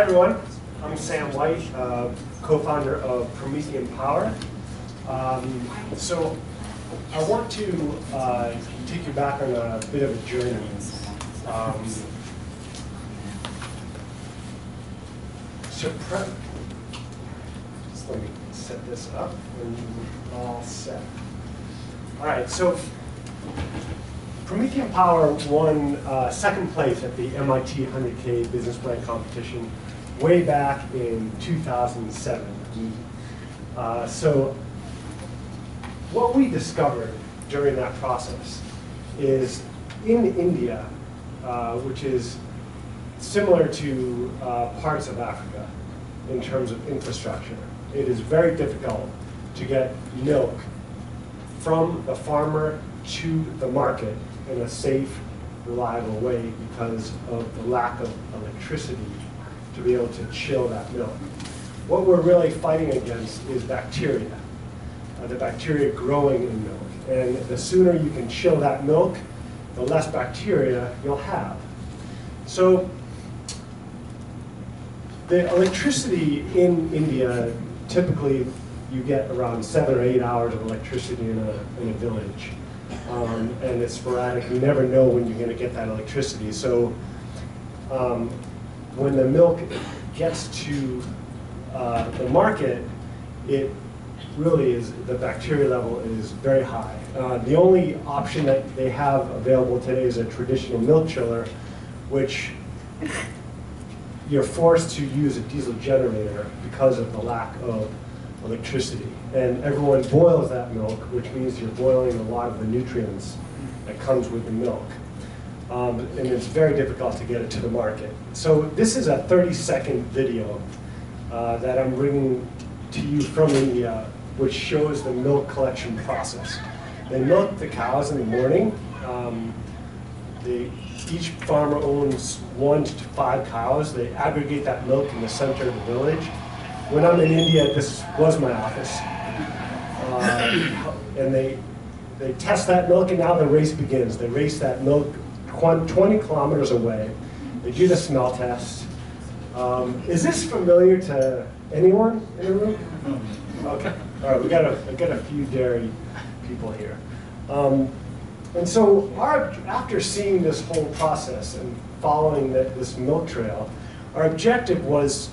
Hi everyone, I'm Sam White, co-founder of Promothean Power. So I want to take you back on a bit of a journey. Just let me set this up and we're all set. All right, so Promothean Power won second place at the MIT 100K business plan competition way back in 2007. So what we discovered during that process is in India, which is similar to parts of Africa in terms of infrastructure, it is very difficult to get milk from the farmer to the market in a safe, reliable way because of the lack of electricity to be able to chill that milk. What we're really fighting against is bacteria, the bacteria growing in milk. And the sooner you can chill that milk, the less bacteria you'll have. So the electricity in India, typically you get around 7 or 8 hours of electricity in a village. And it's sporadic. You never know when you're going to get that electricity. So when the milk gets to the market, it really is, the bacteria level is very high. The only option that they have available today is a traditional milk chiller, which you're forced to use a diesel generator because of the lack of electricity. And everyone boils that milk, which means you're boiling a lot of the nutrients that comes with the milk. And it's very difficult to get it to the market. So this is a 30-second video that I'm bringing to you from India, which shows the milk collection process. They milk the cows in the morning. Each farmer owns 1 to 5 cows. They aggregate that milk in the center of the village. When I'm in India, this was my office. And they test that milk, and now the race begins. They race that milk 20 kilometers away. They do the smell test. Is this familiar to anyone in the room? Okay. All right, we got a few dairy people here. And so after seeing this whole process and following this milk trail, our objective was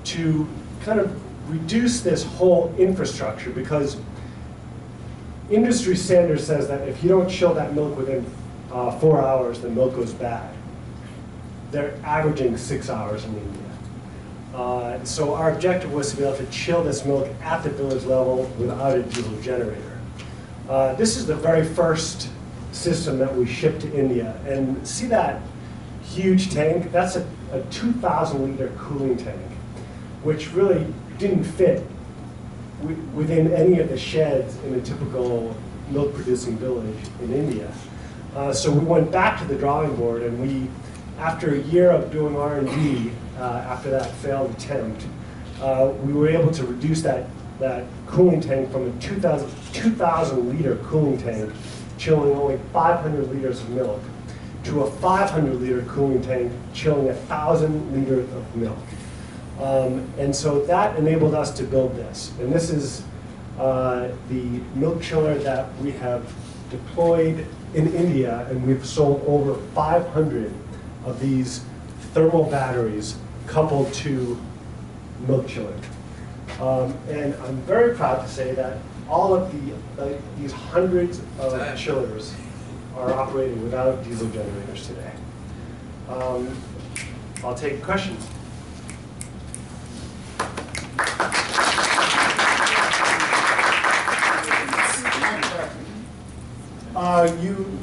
to kind of reduce this whole infrastructure, because industry standard says that if you don't chill that milk within 4 hours, the milk goes bad. They're averaging 6 hours in India. So our objective was to be able to chill this milk at the village level without a diesel generator. This is the very first system that we shipped to India. And see that huge tank? That's a 2,000-liter cooling tank, which really didn't fit within any of the sheds in a typical milk-producing village in India. So we went back to the drawing board, and we, after a year of doing R&D, after that failed attempt, we were able to reduce that cooling tank from a 2,000-liter cooling tank, chilling only 500 liters of milk, to a 500-liter cooling tank, chilling 1,000 liters of milk. And so that enabled us to build this. And this is the milk chiller that we have deployed in India, and we've sold over 500 of these thermal batteries coupled to milk chiller. And I'm very proud to say that all of these hundreds of chillers are operating without diesel generators today. I'll take questions.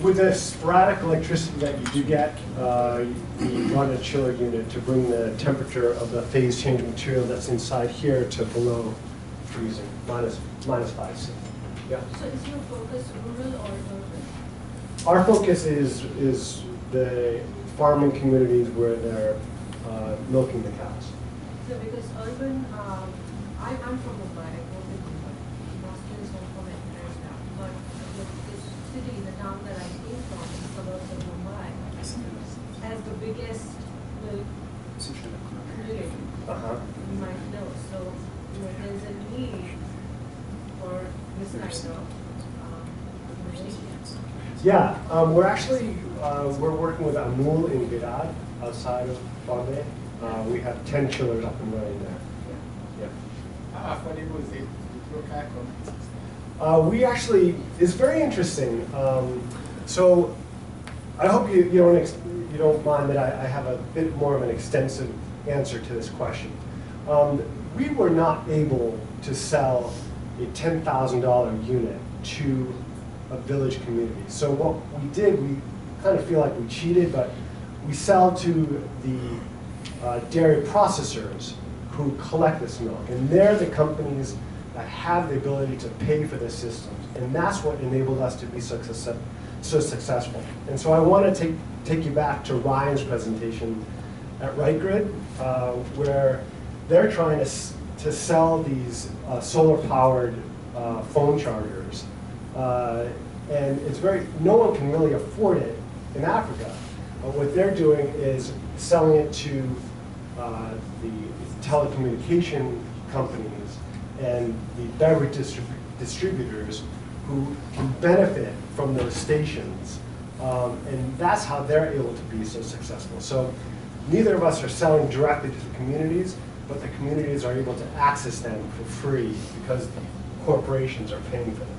With the sporadic electricity that you do get, you run a chiller unit to bring the temperature of the phase change material that's inside here to below freezing, minus 5 C. Yeah. So is your focus rural or urban? Our focus is the farming communities where they're milking the cows. So because urban, I'm from Mumbai, I grew up in Mumbai. Boston is home for many years now. But this city, the town that I came from, the suburbs of Mumbai, has the biggest milk village. kind of Yeah, we're actually we're working with Amul in Virat outside of Bombay. We have 10 chillers up and running there. Yeah. How affordable is it? We actually, it's very interesting. So I hope you don't mind that I have a bit more of an extensive answer to this question. We were not able to sell a $10,000 unit to a village community. So what we did, we kind of feel like we cheated, but we sell to the dairy processors who collect this milk. And they're the companies that have the ability to pay for the systems. And that's what enabled us to be so successful. And so I want to take you back to Ryan's presentation at RightGrid, where they're trying to sell these solar-powered phone chargers. And it's no one can really afford it in Africa. But what they're doing is selling it to the telecommunication companies and the beverage distributors who can benefit from those stations. And that's how they're able to be so successful. So neither of us are selling directly to the communities, but the communities are able to access them for free because the corporations are paying for them.